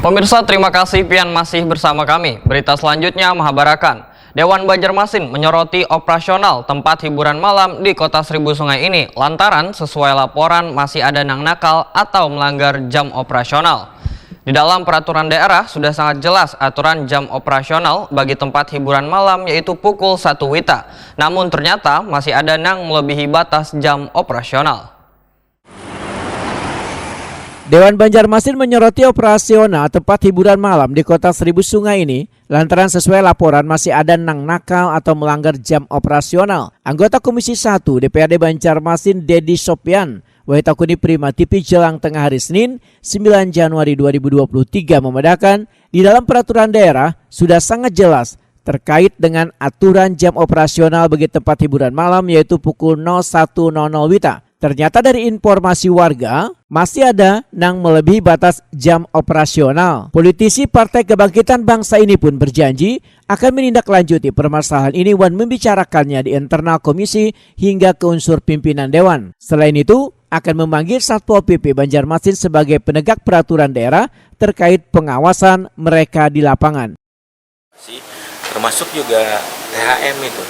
Pemirsa, terima kasih pian masih bersama kami. Berita selanjutnya Mahabarakan. Dewan Banjarmasin menyoroti operasional tempat hiburan malam di Kota Seribu Sungai ini lantaran sesuai laporan masih ada yang nakal atau melanggar jam operasional. Di dalam peraturan daerah sudah sangat jelas aturan jam operasional bagi tempat hiburan malam yaitu pukul 1 WITA. Namun ternyata masih ada yang melebihi batas jam operasional. Dewan Banjarmasin menyoroti operasional tempat hiburan malam di Kota Seribu Sungai ini lantaran sesuai laporan masih ada yang nakal atau melanggar jam operasional. Anggota Komisi 1 DPRD Banjarmasin Dedi Sopyan Waitakuni Prima TV jelang tengah hari Senin 9 Januari 2023 membedakan di dalam peraturan daerah sudah sangat jelas terkait dengan aturan jam operasional bagi tempat hiburan malam yaitu pukul 01.00 WITA. Ternyata dari informasi warga, masih ada yang melebihi batas jam operasional. Politisi Partai Kebangkitan Bangsa ini pun berjanji akan menindaklanjuti permasalahan ini dan membicarakannya di internal komisi hingga ke unsur pimpinan dewan. Selain itu, akan memanggil Satpol PP Banjarmasin sebagai penegak peraturan daerah terkait pengawasan mereka di lapangan. Termasuk juga THM itu.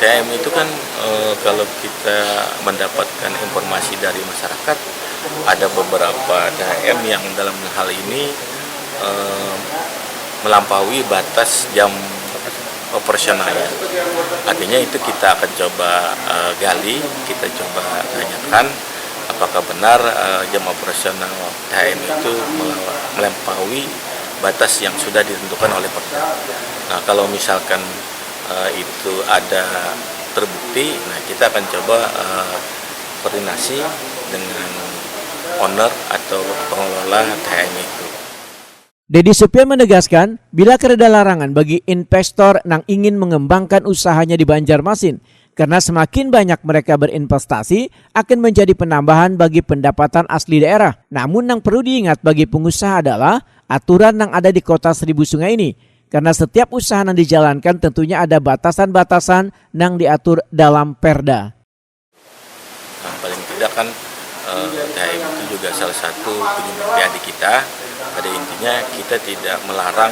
THM itu kan kalau kita mendapatkan informasi dari masyarakat, ada beberapa THM yang dalam hal ini melampaui batas jam operasional. Artinya itu kita akan coba gali, kita coba tanyakan apakah benar jam operasional THM itu melampaui batas yang sudah ditentukan oleh Perda. Nah, kalau misalkan itu ada terbukti, nah kita akan coba koordinasi dengan owner atau pengelola THM itu. Dedi Sopyan menegaskan bila kereda larangan bagi investor yang ingin mengembangkan usahanya di Banjarmasin karena semakin banyak mereka berinvestasi akan menjadi penambahan bagi pendapatan asli daerah. Namun yang perlu diingat bagi pengusaha adalah aturan yang ada di Kota Seribu Sungai ini. Karena setiap usaha yang dijalankan tentunya ada batasan-batasan yang diatur dalam Perda. Nah, paling tidak kan THM itu juga salah satu penyumbang PAD kita. Pada intinya kita tidak melarang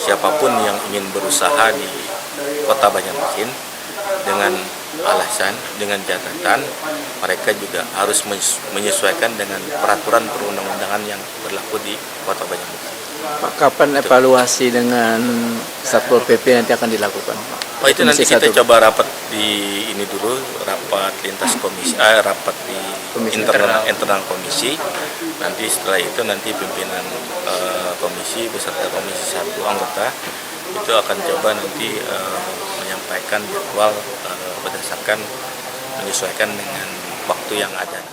siapapun yang ingin berusaha di Kota Banjarmasin dengan alasan, dengan catatan mereka juga harus menyesuaikan dengan peraturan perundang-undangan yang berlaku di Kota Banjarmasin. Pak, kapan evaluasi dengan Satpol PP nanti akan dilakukan? Oh, itu nanti kita coba rapat di ini dulu, rapat lintas komisi, rapat di internal komisi. Nanti setelah itu nanti pimpinan komisi beserta komisi 1 anggota itu akan coba nanti menyampaikan jadwal berdasarkan menyesuaikan dengan waktu yang ada.